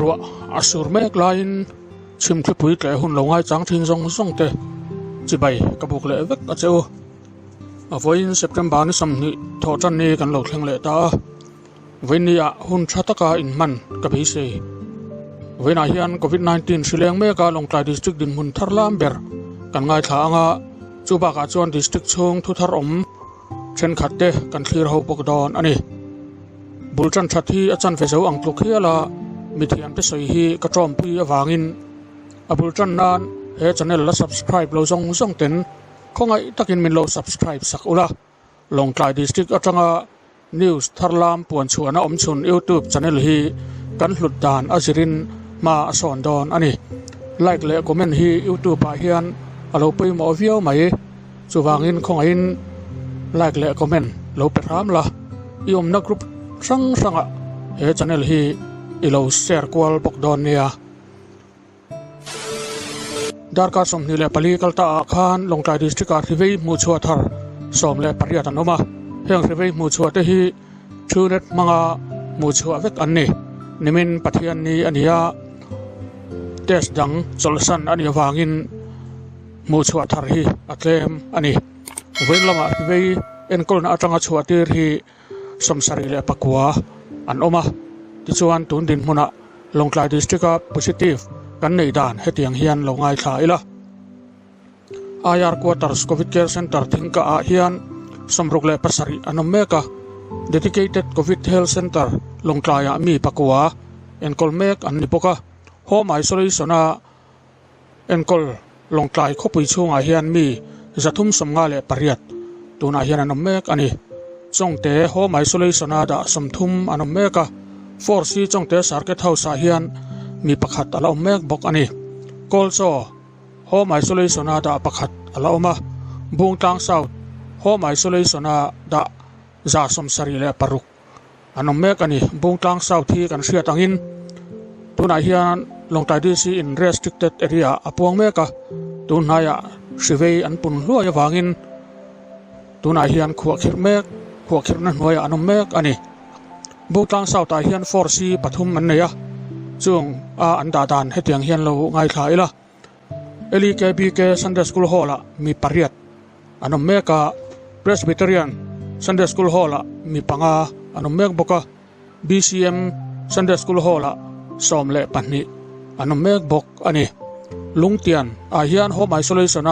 รัวอาสุรเมกลายชิมคลิปปุ๋ยแก่หุ่นลงไอ้จังทิ้งซงเตจีใบกระบุกเละเวกอาเจ้าวันเซปเทมเบอร์นี่สำนีทอจันนี่กันหลอกแข่งเละตาวันนี้หุ่นชาตกาอินมันกับพิเศษวันนี้อันโควิด-19 สิเลงเมกาลงกลายดิสตริกดินหุ่นทาร์ลามเบอร์กันง่ายทางจูบากาจวนดิสตริกชงทุทาร์อมเช่นขัดเตกันคลีร์ฮาวปกดอนอันนี้บุลจันชัดที่อาจารย์เฟซอังกฤษเฮียละมิที่อันเป็นสายฮีกระจอมปีวางินบุลจันนั้นเฮจันเนลละ subscribe เราส่งเต็นคงไอ้ตักินมินเรา subscribe สักอุละลงกลายดิสตริกอาจารย์นิวส์ทาร์ลามปวนชวนอมชุน YouTube จันเนลฮีกันหลุดด่านอาจิรินมาสอนดอนอันนี้ไลค์และคอมเมนต์ฮี YouTube ไปเฮียนเราไปมอวิวไหมจูวางินคงไอ้ไลค์และคอมเมนต์เราไปถามละยอมนักกรุ๊ปสังอ่ะเฮจันเนลฮีอีเราแชร์กวลปกดอนเนี่ยดาร์กาสมนิเลปลีกัลตาอาคารลงกลายดิสตริกาที่วิมูชัวทาร์สมเลปริยาตันอมาเฮงที่วิมูชัวเตฮีชูเน็ตมังอามูชัวเวกอันนี้นิมินปัทยันนี้อันนี้เทสดังโซลสันอันนี้วางินมูชัวทาร์ฮีอัตเลมอันนี้เว้นละมาที่วิเอ็นกอลนาจังชัวตีร์ฮีสมสารีเลปกัวอันอมาที่ชวนตุนดินมุนะลงกลายดิสตริกาโพซิทีฟกันในด่านเหตุอย่างเฮียนลงง่ายขายละอายาร์ควอเตอร์สโควิดแคร์เซ็นเตอร์ทิ้งกับอาเฮียนสมรุกเลปัสรีอันอเมกา dedicated covid health center ลงกลายมีปกัวเอ็นกอลเมกอันนิปกะ home isolation เอ็นกอลลงกลายข้อปุยช่วงอาเฮียนมีจะทุ่มสมงาเลปริยัดตัวอาเฮียนอันอเมกอันนี้จงเตะ home isolation ดาสมทุ่มอันอเมกาforce จงเตะสาร์เกตเฮาสาเฮียนมีประคัดอะไรอเมกบอกอันนี้กอลโซ home isolation ดาประคัดอะไรออกมาบุงตังเซา home isolation ดาจะสมสรีเลปรุกอันอเมกอันนี้บุงตังเซาที่กันเสียตังอินตัวนายเฮียนลงใต้ดินซี in restricted area อพวงเมกะตัวนายสิเวอันปุ่นลัวยวางินตัวนายเฮียนขวบขิดเมกขวบขิดนั้นหัวอันอเมกอันนี้บุตังเสาตาเฮียนฟอร์ซีปฐุมมันเนี่ยจงอันดาดานให้เตียงเฮียนเราง่ายขายละเอลีเกบีเกซันเดย์สคูลฮอลละมีปริยัดอันนั้นเมกะเพรสบิเทเรียนซันเดย์สคูลฮอลละมีปังอาอันนั้นเมกบกะบีซีเอ็มซันเดย์สคูลฮอลละสอมเละปันนี้อันนั้นเมกบกอันนี้ลุงเตียนอาเฮียนโฮมไอโซเลชัน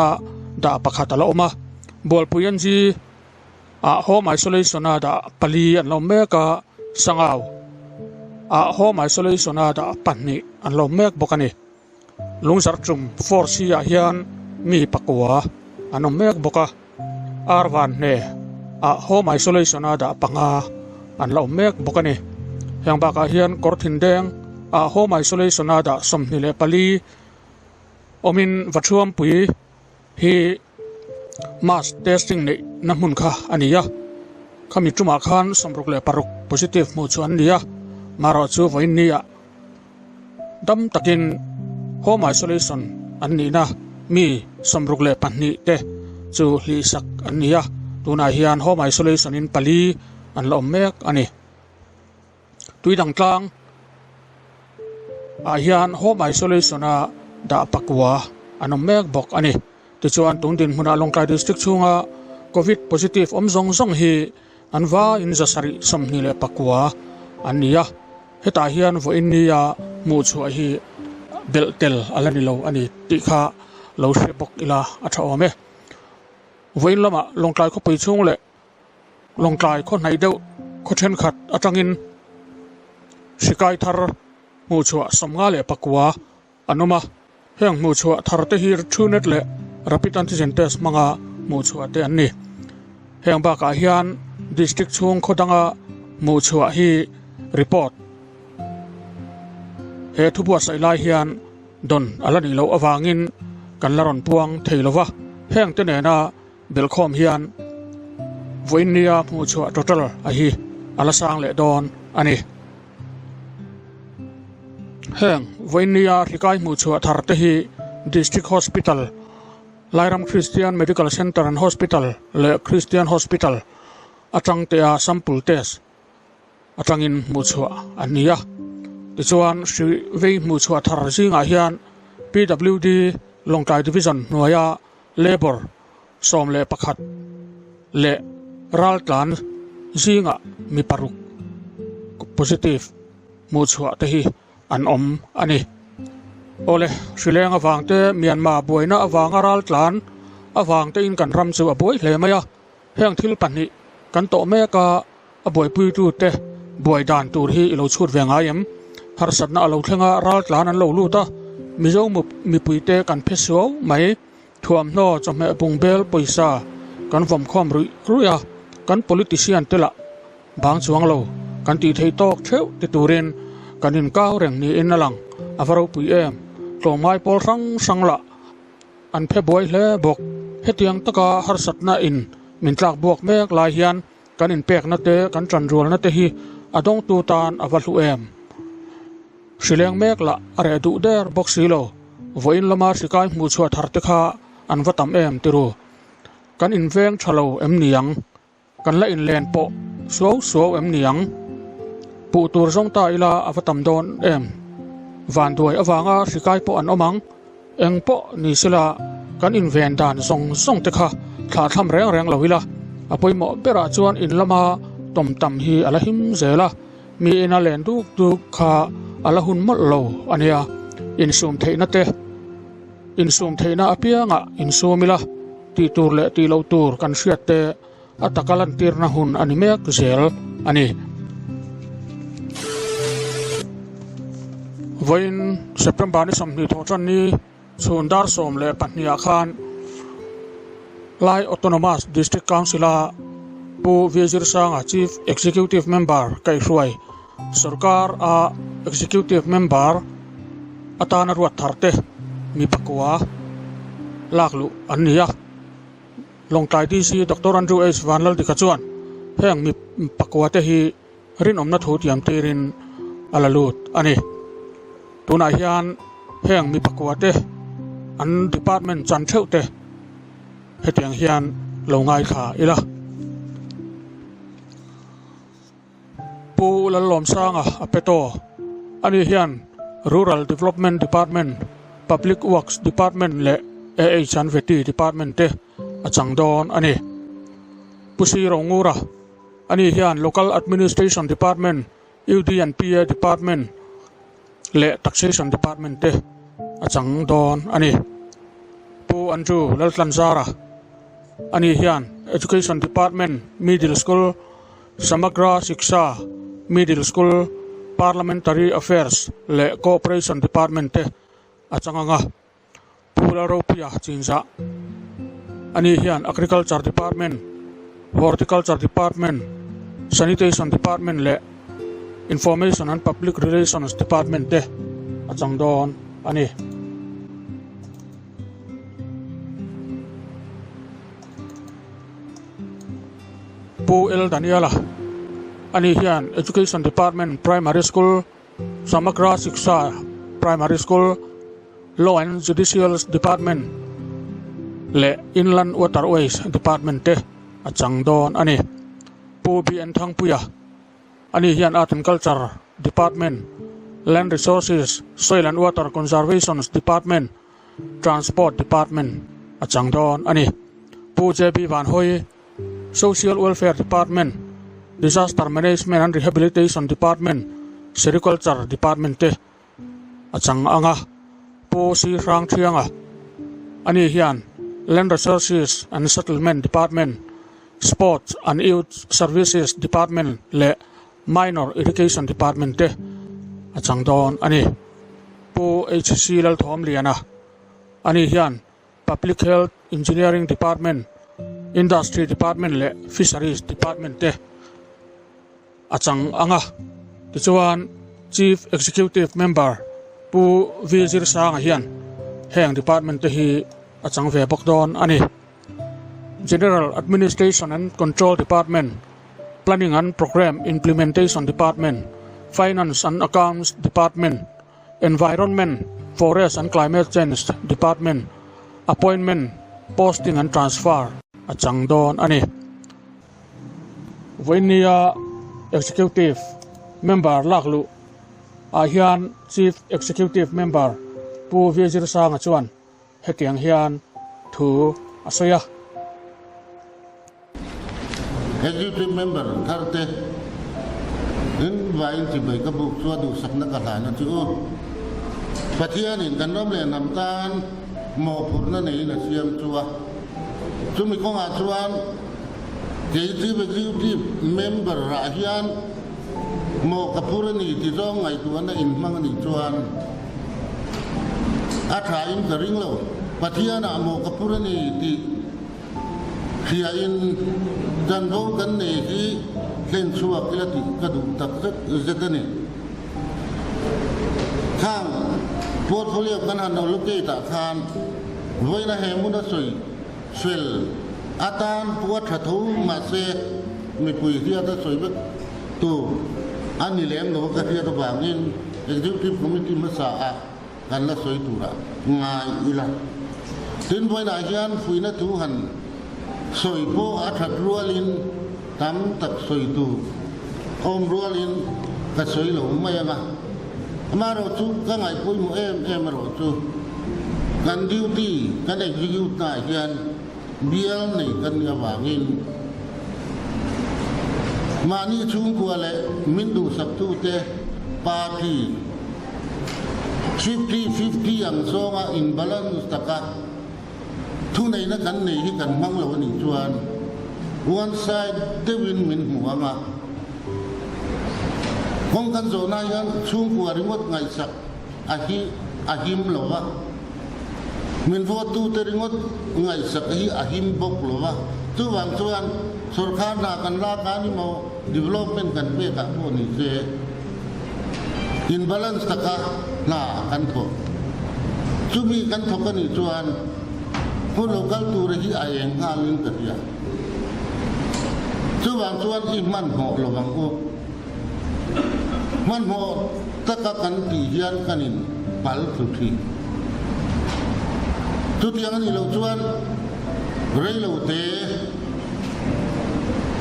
ดาปะขัดละออกมาบอลปุยันจีโฮมไอโซเลชันดาปลีอันนั้นเมกะสังเอาhome isolation ดาปันนี้อันเราเมกบอกกันนี่ลุงสักจุ่มฟอร์ซีอาเฮียนมีปกัวอันเราเมกบอกกันอาร์วันเนี่ยhome isolation ดาปังอันเราเมกบอกกันนี่ยังบักอาเฮียนกอร์ทินแดงhome isolation ดาสมนิเลปลีอมินวัชวมปุยฮี mass testing นี่น้ำมุนค่ะอันนี้ขมิจุมาขันสมรุกเลปรุก positive มูชวนนี้มารอจูวันนี้ดัมตะกิน home isolation อันนี้นะมีสมรุกเลปันนี้เตจูลีสักอันนี้ตัวนายเฮียน home isolation อินปาลีอันละอมเมกอันนี้ตุยดังกลางอาเฮียน home isolation ดาปักวัวอันอมเมกบอกอันนี้ที่ชวนตุนดินมุนาลงกลายดิสตริกช่วงcovid positive ซงฮีอันว่าอินจะสริสมนิเลปักวัวอันนี้เหตุเฮียนวันนี้มูชัวฮีเบลเตลอะไรนี่เราอันนี้ติขาเราเสียบกอีลาอัฐอเมวันละมาลงกลายเขาไปช่วงเลยลงกลายคนไหนเดียวคนเช่นขัดอาจารย์อินสิกายทาร์มูชัวสมงาเลปักวัวอันนู้มาเฮียงมูชัวทาร์เตฮีร์ชูเน็ตเลยรับพิจารณาเซนเตสมังามูชัวเตอันนี้เฮียงบากาเฮียนดิสตริกช่วงโคดังมูชัวฮีรีพอร์ตเฮทุบวัสไอไลเฮียนดอนอะไรนี่เราอวางินกันละรอนพวงเทลวะแห้งเตเนน่าเบลคอมเฮียนวันนี้มูชัวตัวตลอฮีอะไรสังเลดอนอันนี้แห้งวันนี้ที่ใกล้มูชัวทาร์เตฮีดิสตริกฮอสพิทอลไลรัมคริสเตียนเมดิคอลเซ็นเตอร์และฮอสพิทอลและคริสเตียนฮอสพิทอลอาจารย์เตียซัมปูลเทสอาจารย์อินมูชัวอันนี้ ti chuan hri vei mu chhuat thar zinga hian PWD Longkai Division Nuaya Labor som le pakhat le ral tlan zinga mi paruk positive mu chhuat te hi an om ani ole Srilenga awangte Myanmar boina awanga ral tlan awangte in kan ram chu a boi hle maya heng thil pani kan to meka a boi pui tu te boi dan tur hi ilo chhut venga yem har satna alo thlenga ral tlan an lo lu ta mizo mi puite kan pheso mai thuam no chome bung bel poisa kan vom khom ruya kan politician tela bang chuang lo kan ti thei tok theu ti turin kan in kaw reng ni in alang avaro pui em tlomai pol sang la an phe boi hle bok hetiang taka har satna in min tlak buak mek lai hian kan in pek na te kan tran rol na te hi adong tu tan avalu em Shileng mek la are du der boxilo voin lama sikai mu chua Tharte kha an vatam em tiru kan in veng thalo em niang kan la in len po so em niang pu tur zong ta ila avatam don em van duai awanga sikai po an omang eng po ni sila kan in ven dan song te kha thla tham reng lo ila apoi mo bera chuan in lama tom tam hi ala him zela mi ina len du kha ala hun mol lo ania in sum theina te in sum theina apianga in sumila ti tur le ti lo tur kan hriat te atakalan tirna hun ani mek zel ani voin September ni samni thochan ni chundar som le pahnia khan lai autonomous district council pu vizir sanga chief executive member kai hruai Sawrkar a executive member atana ruat Tharte mi pakwa laklu ania Longkai DC Dr. Andrew H. Vanlal dikachuan heng mi pakwa te hi rin omna thu tiam tirin alalut ani tuna hian heng mi pakwa te an department chan theu te hetiang hian lo ngai kha ila pu lalom sanga apeto ani hian rural development department public works department le chanveti department te achangdon ani pusi rongura ani hian local administration department UD&PA department le taxation department te achangdon ani pu anju laltlanzara ani hian education department middle school Samagra Shiksha Middle School Parliamentary Affairs le Cooperation Department te achanganga pula ropia chinza ani hian Agriculture Department Horticulture Department Sanitation Department le Information and Public Relations Department te achangdon ani pu el Daniela ani hian Education Department Primary School Samagra Shiksha Primary School Law and Judicial Department le Inland Waterways Department te achangdon ani pu bi en thangpuya ani hian Art and Culture Department Land Resources Soil and Water Conservation Department Transport Department achangdon ani pu JB Van Hoy Social Welfare Department Disaster Management and Rehabilitation Department Sericulture Department te achang anga po si rang thianga ani hian Land Resources and Settlement Department Sports and Youth Services Department le Minor Education Department te achangdon ani po HC lal thom liana ani hian Public Health Engineering Department Industry Department le Fisheries Department te achang anga tichuan Chief Executive Member pu vizir sanga hian heng department te hi achang ve bokdon ani General Administration and Control Department Planning and Program Implementation Department Finance and Accounts Department Environment Forest and Climate Change Department Appointment Posting and Transfer achangdon ani voinia executive member laklu hian Chief Executive Member pu viazir sang chuan hekiang hian thu asaya Executive Member Tharte in vain chỉ bảy các bộ chua đủ sắp nát cả lại nó chữ phát hiện in căn đom lên nằm tan mò phun nó này là xiêm chua chúng mình có ngã chuan Executive Member ra hian mò các phun này thì do ngày tuần nó in mang này chuan thải in cái ring lâu phát hiện là mò các phun này thì khi in dân vô cái này thì lên chùa cái là thì cái đủ tập rất này khang portfolio cái hàng đầu lúc kia ta khan với là hệ muốn nó sôi sel atan puat thatu mà se mi pui dia ta sôi biết tu anh đi làm nó cái dia ta vàng in executive committee mà sa kan là sôi tu ra ngay ila tin với là hian pui na tu han sôi po athat rualin tam tak soi tu om rualin ka soi lo mai nga mà rồi chú các ngày cuối mùa em rồi chú kan duty kan execute na hian bial nei kan ya wangin mani chung ko le min du sak tu te party 50-50 ang songa in balance taka thu nei na kan nei hi kan mang lo ni chuan one side the win min huanga kong kan zo na yan chung ku ringot ngai sak ahim lowa min vo tu te ringot ngai sak hi ahim bok lowa tu wang chuan Sawrkar na kan la ka ni mo development kan pe ka po ni se in balance taka na kan tho chu mi kan tho kan ni chuan pu local tu re hi aeng halin ka ya chú vàng chuan i man ho lo wang o man ho taka kan ti hian kanin pal thu thi tu tiang ni lo chuan rei lo te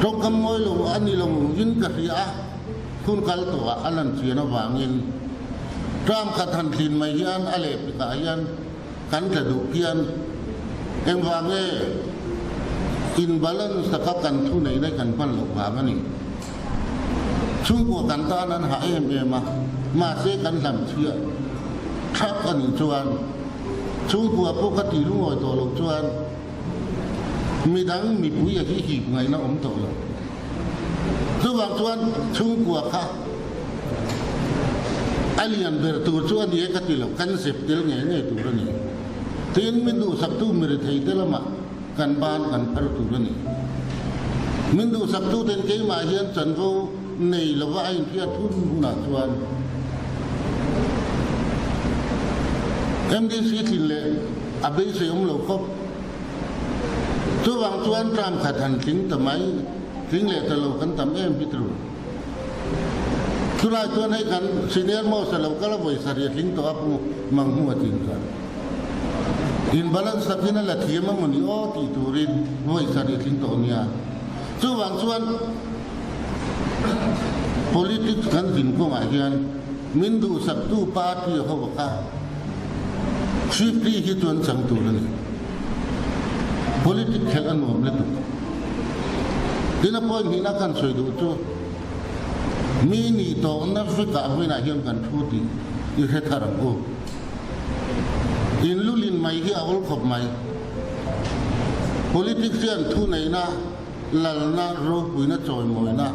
rong kam moi lo ani lo yin ka ria kun kal to alan chi na wangin tram khat han thin mai hian ale ka hian kan ta du hian em wange in balance ta kan thu nei nei kan pan lo wa mani chung ko kan ta nan ha ma se kan lam chia thap an chuan chung ko po ka ti lu ngoi to lo chuan mi dang mi pui a hi ngai na om to lo chu wang chuan chung ko kha alien ber tu chuan ye ka ti lo concept tel nge nge tu ro ni tin min du sak tu mi re thei te lama kan ban kan par tu ni min du sak tu ten ke ma hian chan vo nei lo wa in phia thun na chuan MDC thin le abe se lo khop chu wang chuan tram khat han thing tamai thing le ta lo kan tam em bitru tu la chuan hai kan senior mo sa lo kala voi sa ri thing to apu mang hu atin ka in balance sakina la thiama moni o ti turin voi sa ri thing to nia chu wang chuan politics kan din ko ma hian min du sak tu party ho ka swiftly hi tuan chang tu ni politics khel an nom le tu dina point ni na kan soi du chu mi ni to na fika hoina hian kan thu ti i he thar ko in lulin mai hi awol khop mai politics hian thu nei na lal na ro huina choi moi na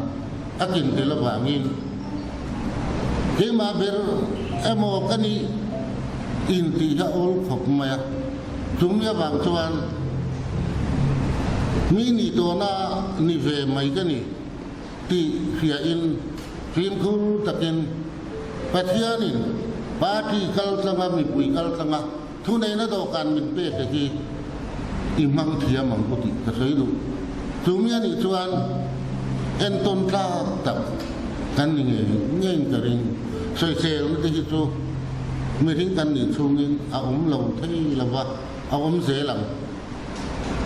akin te la wangin ke ma ber emo kani in ti ha ol khop mai tum ya bang chuan mi ni to na ni ve mai kani ti khia in phim khul takin pathianin party kal sanga mi pui kal sanga thu nei na do kan min pe te ki imang thia mang ko ti ka sei lu tumia ni chuan en ton ta tak kan ni ngeng ka ring soi sel na ti chu mi ring kan ni chungin a lo thei la wa a ze lang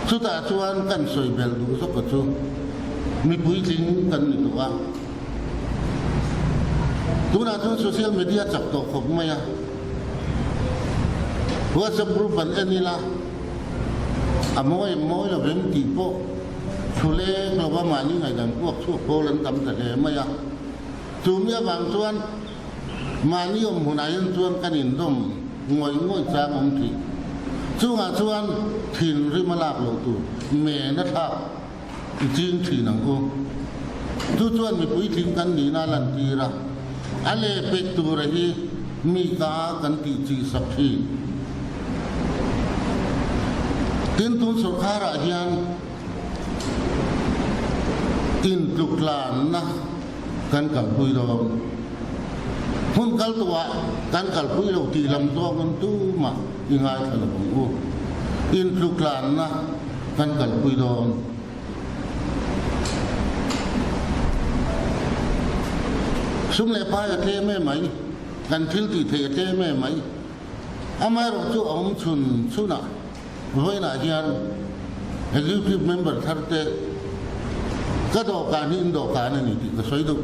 chu ta chuan kan soi bel du so ko chu mi pui jing kan ni to wa tu na tu social media chak to khop maya WhatsApp group ban enila amoy lo bem tipo chule lo ba mani ngai dan puak chu ko lan tam ta le maya tumia bang chuan mani om hunayan chuan kanin dom ngoi cha om thi chunga chuan thin rimalak lo tu me na tha jing thi nang o tu chuan mi pui thing kan ni na lan ti ra ale pek tu ra hi mi ka kan ti chi sak thi tin tun Sawrkar hian in luklan na kan kal pui do hun kal tuwa kan kal pui lo ti lam to kan tu ma ingai thal bu in luklan na kan kal pui do sum le pa ya the me mai kan thil ti the me mai amai ro chu om chun chuna với là hiền executive member Tharte các đồ cán in đồ cán này thì có xoay được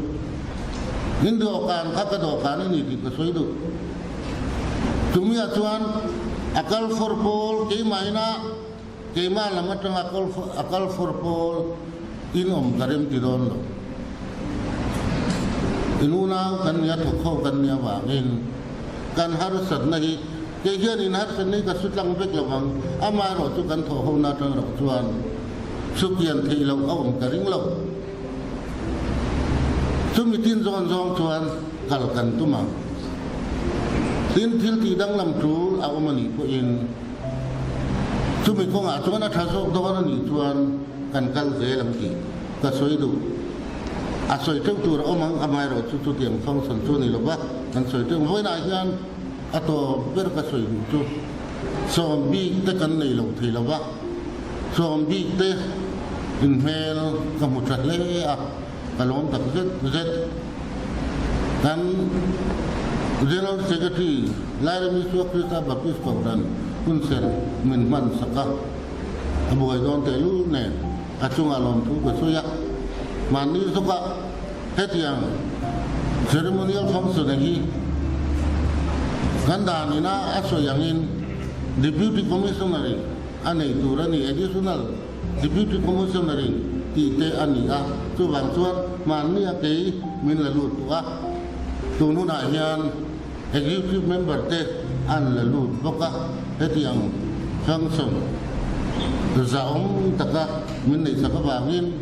in đồ cán các đồ cán này thì có xoay được chúng mình chuan akal for pol cái mai na cái mà làm trong akal for pol in karim tidon lo inuna kan ya thokho kan ya wa in kan harusat nahi cái kia thì nát cái này cái suốt lăng bếch là bằng ama rồi chú cắn thổ hôm nay trong rộng chuan xuất hiện thì lòng ông cả ring lòng chú mi tin giòn chuan cả cần tu mà tin thiếu thì đang làm chú ao mà nị của in chú mi không chú nó tháo số đó nó nị chuan cần dễ làm gì cái suy đủ suy trước tu rồi ông ama rồi chú tiệm không sẵn chú nị là bác cần suy trước với này hiền atau berkasih itu zombie tekan ni lo thi lo ba zombie te inhel kamu tratle kalau tak zet dan general secretary lain miswa kita bapis kaudan kunser min man saka abu gaidon telu ne acung alom tu besuya mani suka hetiang ceremonial function lagi ganda ni na aso yang in deputy commissioner ane turani additional deputy commissioner ti te ani a tu bang chuan man ni a ke min la lut wa tu nu na hian executive member te an la lut boka hetiang function zaom taka min nei saka bangin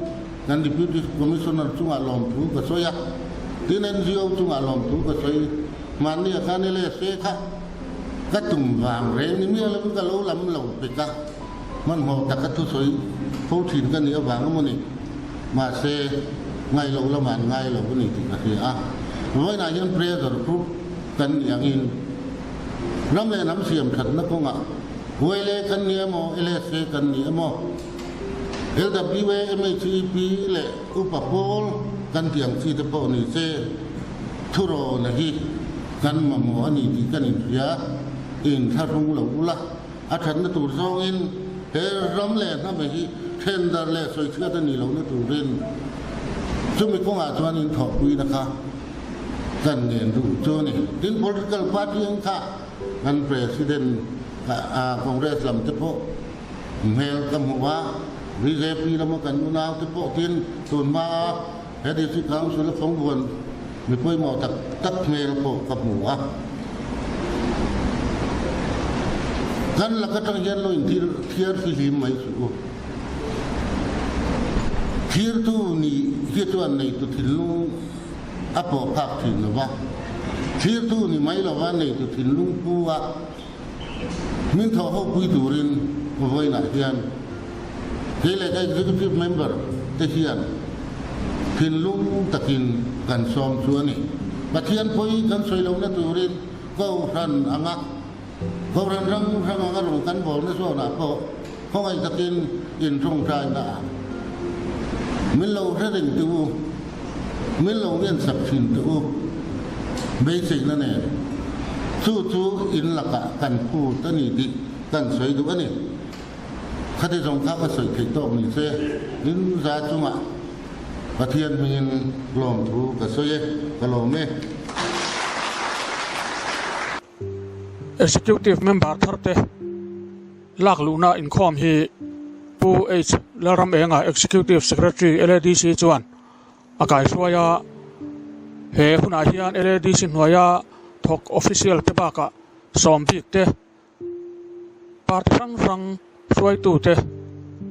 nan deputy commissioner chunga lom thu ka soya tin NGO chunga lom thu ka soi man ni akan le se kha ka tum wang re ni mi la ka lo lam lo pe ka man ho ta ka thu soi pho thin ka ni wang mo ni ma se ngai lo la man ngai lo ni ti ka ti a voi na yan pressure group kan yang in nam le nam siam that na ko nga voi le kan ni mo ele se kan ni mo LWA MHP le upapol kan tiang si te po ni se thuro na hi kan mamo ani ti kan ya in tharung lo ula athan na tur zong in he ram le na me hi tender le soi thia ta ni lo na tur rin chumi ko nga chuan in thok pui na kha kan ngen ru chu ni tin political party ang kha kan president congress lam te po mel kam wa BJP lam kan na te po tin tun ma he di council phong buồn mi poi mo tak mel po kap mu a kan la ka tang yen lo in thier fi lim mai su thier tu ni hi tu an nei tu thilu apo phak thin lo ba thier tu ni mai lo wa nei tu thilu pu wa min tho ho pui tu rin voi na hian ke le ka executive member te hian thin lung takin kan som chuani pathian poi kan soilo na turin ko ran anga ko ran rang anga ro kan bol na so na ko ko ai takin in trong trai na min lo ra den tu min lo yen sak thin tu basic na ne chu in la ka kan pu ta ni di kan soi du ani khati jong kha ka soi thei to mi se in za chunga pathian min lom thu ka soye ka lo me executive member Tharte lak luna in khom hi pu h laram enga executive secretary LDC chuan akai hruaya he huna hian LDC hnuaia thok official te baka sombik te party rang hruai tu te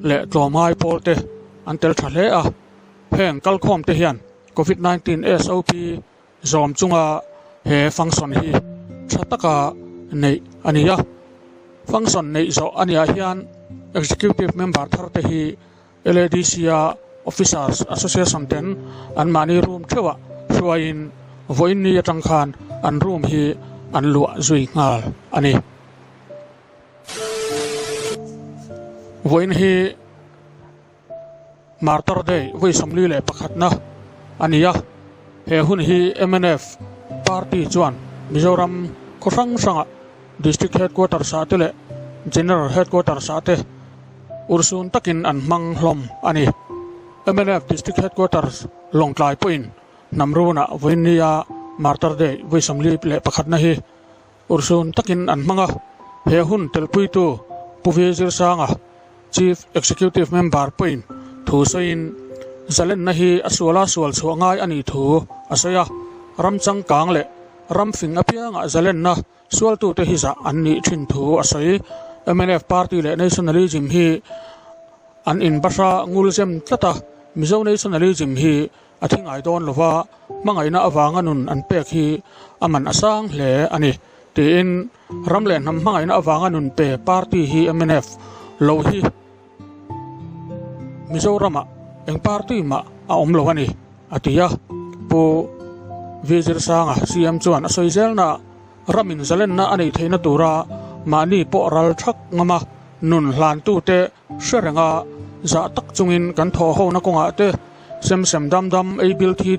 le tlomai pol te antel thale a heng kal khom te hian COVID-19 SOP zom chunga he function hi thataka nei ania function nei zo ania hian executive member Tharte hi LDC officers association ten an mani room thewa hruain voin ni atang khan an room hi an lua zui ngal ani voin hi martar day voi samli le pakhat na ania he hun hi MNF party chuan Mizoram khosang sanga district headquarters sa tele general headquarters sa te ursun takin an mang hlom ani MNF district headquarters longtlai point namruna voinia martar day voi samli le pakhat na hi ursun takin an manga he hun telpui tu puvezir sanga chief executive member point thu soin zalen na hi aswala swal chuangai ani thu asaya ramchang kang le ramfing apianga zalen na swal tu te hi za anni thin thu asai MNF party le nationalism hi an in basha ngulzem tata mizo nationalism hi athingai don lova mangaina awanga nun an pek hi aman asang hle ani tin ramlen nam mangaina awanga nun pe party hi MNF lo hi Mizorama eng party ma a omlo ani atia po vizir sanga CM chuan asoizel na ramin zalen na ani theina tura mani po ral thak ngama nun hlan tu te sherenga za tak chungin kan tho ho na konga te sem dam able thi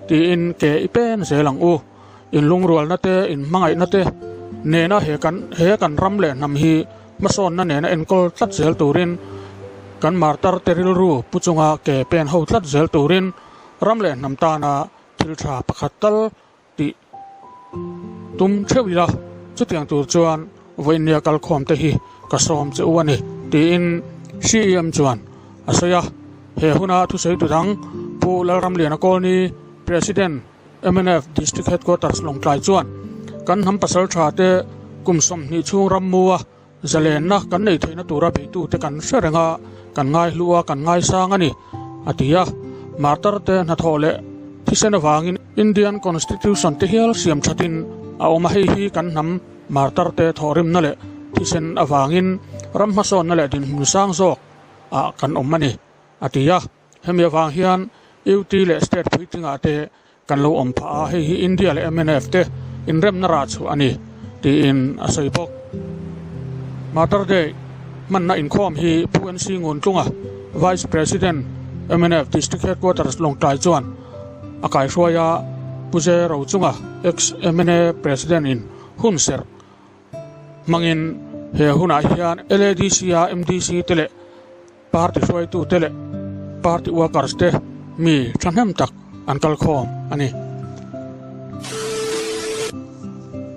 ti in ke ipen zelang u in lungrol na te in mangai na te ne na he kan ramle nam hi mason na ne na enkol tlat zel turin kan martar teril ru puchunga ke pen ho tlat zel turin ramle namta na thil tha pakhatal ti tum thewila chutiang tur chuan voinia kal khom te hi ka som che uani ti in CM chuan asaya he huna thu sei tu dang pu lalram liana kolni president MNF district headquarters longtlai chuan kan ham pasal tha te kumsom ni chung ram muwa zalen na kan nei theina tura be tu te kan serenga kan ngai luwa kan ngai sang ani atia martar te na thole thisen awangin Indian constitution te hial siam thatin a oma hi kan nam martar te thorim na le thisen awangin ramhason na le din musang zok a kan omani atia hemi awang hian UT le state meeting ate kan lo om pha hi India le MNF te in rem na ra chu ani ti in asai bok Matter Day man na in khom hi PNC ngun tlunga Vice President MNF District Headquarters longtlai chuan akai hruaya puje ro chunga ex MNA President in Hunser mangin he huna hian LDC MDC tele party hruai tu tele party workers te mi thanem tak ankal khom ani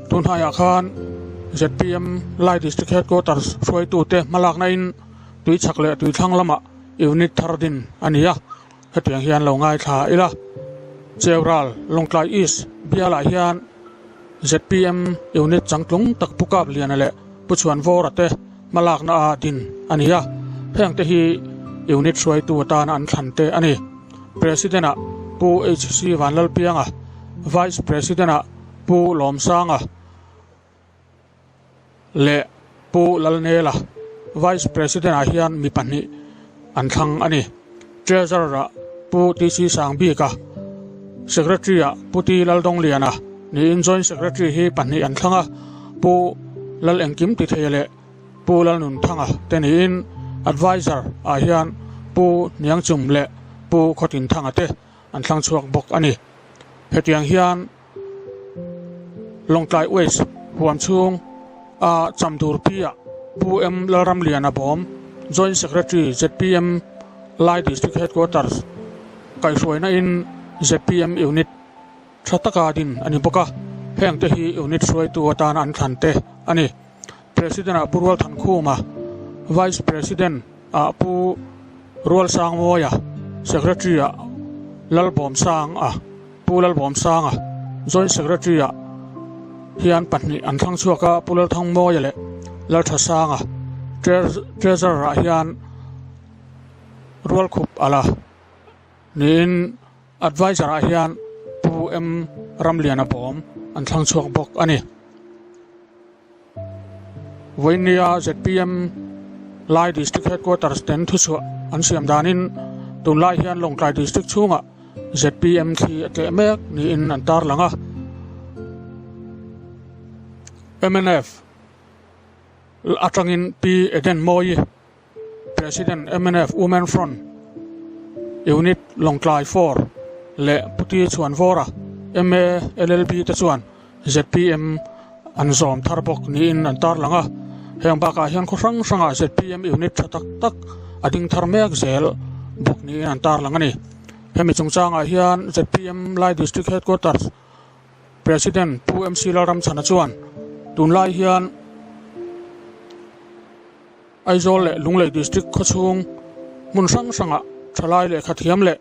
tunhaya khan ZPM Lai District Headquarters hruai tu te malak na in tui chakle tui thang lama unit thardin ania hetiang hian lo ngai tha ila Cheural Longtlai East biala hian ZPM unit changtlung tak pukap lian ale puchuan vorate malak na din ania heng te hi unit hruai tu tan an thante ani president a pu HC Vanlal Pianga Vice President a pu Lomsanga le pu lalnela Vice President a hian mi panni an thang ani treasurer pu TC Sangbi ka secretary a puti laldong liana ni joint secretary hi panni an thanga pu lal engkim ti thele pu lal nun thanga tenin advisor a hian pu niangchum le pu khotin thanga te an thlang chuak bok ani hetiang hian Longtlai West huam chung a chamdur pia pu em laram liana bom joint secretary ZPM Lai District Headquarters kai hruaina in ZPM unit thataka din ani boka heng te hi unit suai tu atan an thante ani president a purwal than khuma vice president a pu rual sang moya secretary a lalbom sang a pu lalbom sang a joint secretary a hian pahnih an thlang chuaka pulal thang moya le lal tha sang a treasurer a hian rual khup ala nin advisor a hian pu em ramlian a bom an thlang chuak bok ani Voinia ZPM Lai District Headquarters ten thu chu an siam danin tun lai hian Longklai District chunga ZPM khi ate mek ni in an tar langa MNF atangin P Eden Moi President MNF Women Front Unit Longklai 4 le puti chuan vora MA LLB te chuan ZPM an zom tharbok ni in an tar langa heng baka hian ko rang ranga ZPM unit thatak tak ading tharmek zel bok ni an tar langa ni hemi chungchanga hian ZPM Lai District Headquarters President Pu MC Laram chana chuan tunlai hian Aizol le Lunglei District khochung mun sang sanga thalai le khathiam le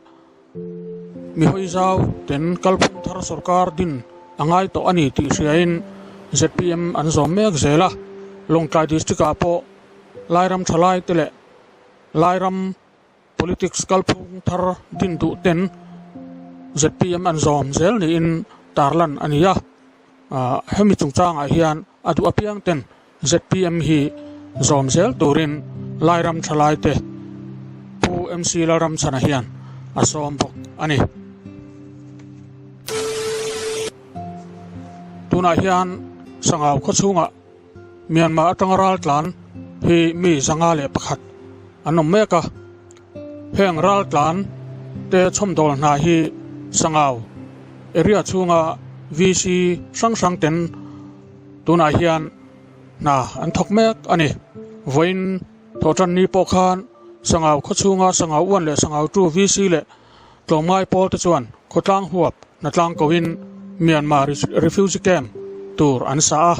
mi hoi zau ten kalphum thar Sawrkar din angai to ani ti hriain ZPM an zom mek zela Longklai District a po lairam thalai tele lairam politics kalphum thar din du ten ZPM an zom zel ni in tarlan ania hemi chungchanga hian adu apiang ten ZPM hi zom zel turin lairam thalai te pu MC laram chana hian asom bok ani tuna hian sangau khochunga Myanmar atangaral tlan hi mi zanga le pakhat anom meka heng ral tlan te chomdol na hi sangau area chunga VC sang ten tuna hian na an thok mek ani voin thotan ni pokhan sangau khochunga sangau wan le sangau tu VC le tlomai pol te chuan khotlang huap natlang kowin Myanmar refugee camp tur an sa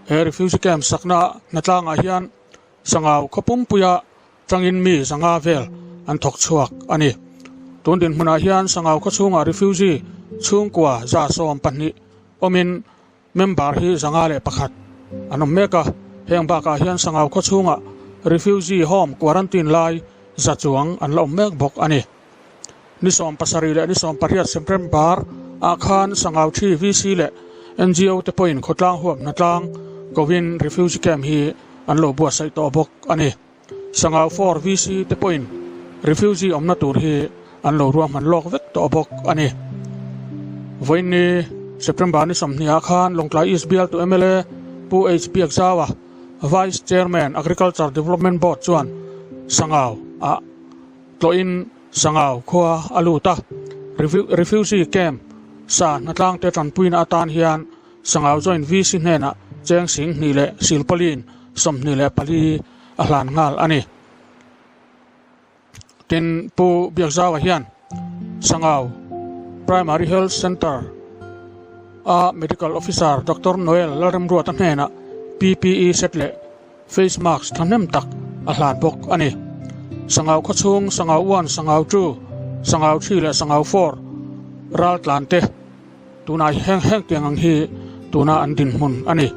he refugee camp sakna natlanga hian sangau khopum puya tangin mi zanga vel an thok chuak ani tundin hmuna hian sangau khochunga refugee chungkwa za som panni omin member hi zanga le pakhat anom meka hengba ka hian sangau khochunga refugee home quarantine lai za chuang an lom mek bok ani ni som pasari le ni som pariat September akhan sangau thi VC le NGO te point khotlang huap natlang Govin refugee camp hi an lo bua sai to bok ani sangau 4 VC te point refugee omna tur hi an lo ruam han lok vek to bok ani voini September ni somnia khan Longklai East BL to MLA pu HP Akzawa Vice Chairman Agriculture Development Board chuan sangau a tloin sangau khwa aluta refugee camp sa natlang te tanpuin atan hian sangau join VC hena cheng sing ni le silpalin som ni le pali ahlan ngal ani tin pu biakzawa hian sangau Primary Health Center a medical officer Dr. Noel Larem ruat hena PPE set le face mask thanem tak ahlan bok ani sangau khochung sangau 1 sangau 2 sangau 3 le sangau 4 ral tlante tuna heng tiangang hi tuna andin mun ani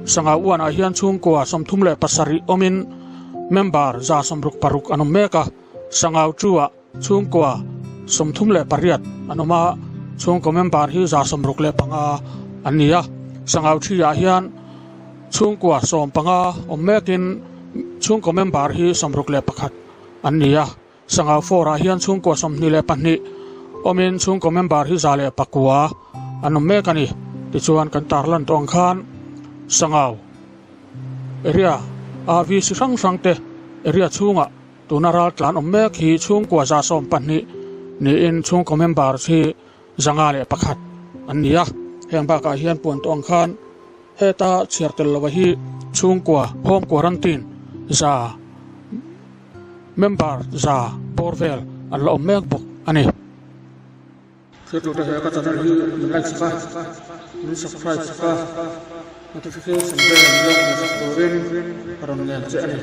sangau 1 a hian chungkwa somthum le pasari omin member za somruk paruk anom meka sangau 2 a chungkwa somthum le pariat anoma chungko member hi za somruk le panga ania sangau 3 a hian chungkwa som panga ommekin chungko member hi somruk le pakhat ania sangau 4 a hian chungkwa somni le panni omin chungko member hi za le pakwa anom mekani ti chuan kan tarlan tong khan sangau area avi sirang sangte area chunga tunaral tlan ommek hi chungkwa za som panni ni in chungko member hi zanga le pakhat ania hengba ka hian pon tong khan heta chirtel lawa hi chungkwa home quarantine za member za borvel an lo ommek bok ani Satu dah saya kata tadi, like ni subscribe ka notification bell ni lo storin aron ngel che ani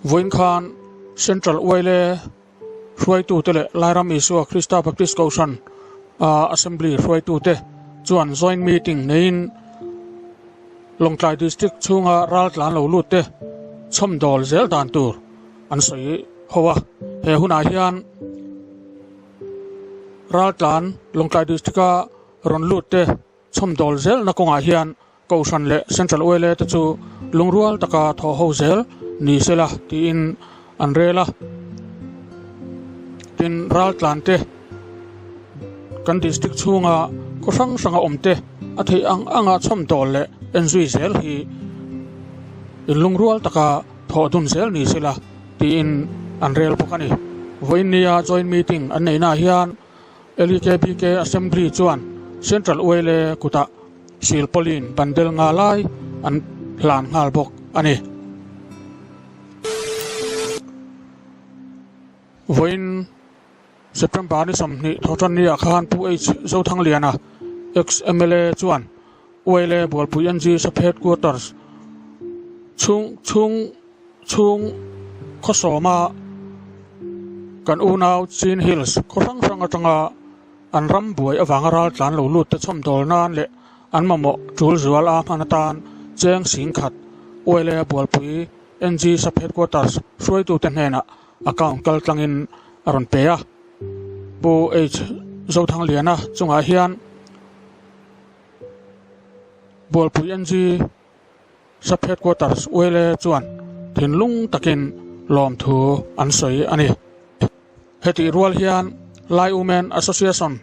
voin khan central oile ruai tu tele lairam isu Krista Baptist Kausan assembly ruai tu te chuan joint meeting nein Longtlai district chunga raltlan lo lut te chomdol zel dan tur an soi howa he huna hian raltlan Longtlai district a ron lut te chomdol zel na konga hian Kausan le central oile te chu lungrual taka tho ho zel ni sela ti in anrela tin raltlan te kan district chunga ko sanga omte a thei anga chomdol le enjui zel hi in lungrual taka tho dun zel ni sila ti in anrel pokani voinia joint meeting an neina hian LKBK assembly chuan central oile kuta silpolin bandel nga lai an hlan ngal bok ani voin September ni somni thotan ni akhan pu h zo thang liana ex MLA chuan oile bolpui NG sub headquarters chung khosoma kan unaw chin hills khorang ranga tanga an ram buai awanga ral tlan lo lut te chom dol nan le an mamo chul zual a manatan cheng sing khat oile bolpui NG sub headquarters suai tu te hena account kal tlangin aron peya bu h zo thang liana chunga hian bolpui NG sub headquarters oile chuan thinlung takin lom thu an soi ani heti rual hian Lai Women Association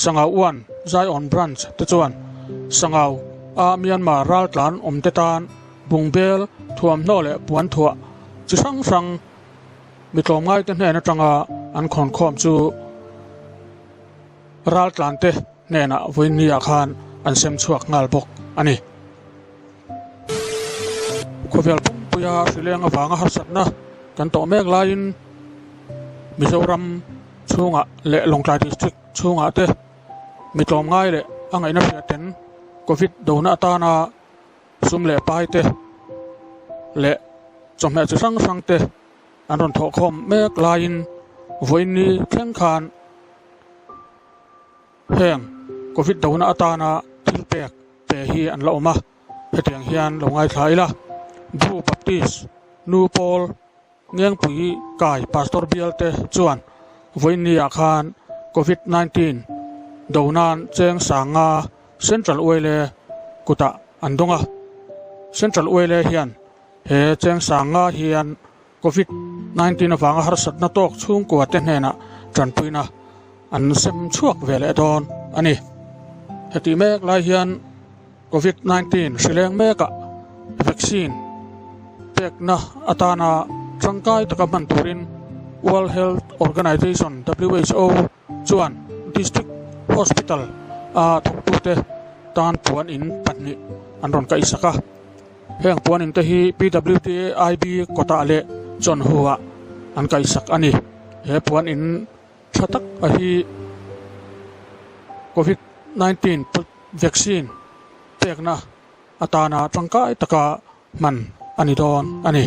sangau wan zai on branch te chuan sangau a Myanmar raltlan omte tan bungbel thuam no le puan thua chi sang mitlom ngai te hne na tanga an khon khom chu raltlan te nena voinia khan an sem chuak ngal bok ani khovel pum puya silenga wanga harsatna kan to mek lain Mizoram chunga le Longtlai district chunga te mitlom ngai le angai na fiaten covid dona atana sum le pai te le chomhe chu sang te an ron tho khom mek lain voini khen khan heng covid dona atana thilpek pe hi an la oma hetiang hian longai thaila bu baptist nu pol ngeng pui kai pastor bialte chuan voinia khan covid-19 donan cheng sanga central oile kuta andonga central oile hian he cheng sanga hian covid-19 awanga harsat na tok chung ko te hena tranpuina an sem chuak vele don ani heti mek lai hian covid-19 sileng meka vaccine pekna atana Trangkai takaman turin World Health Organization WHO chuan district hospital thokpute tan puan in patni anron ka isaka heng puan in te hi PWD IB kota le chon huwa an ka isak ani he puan in thatak a hi COVID-19 vaccine pekna atana Trangkai taka man ani don ani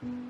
Thank you.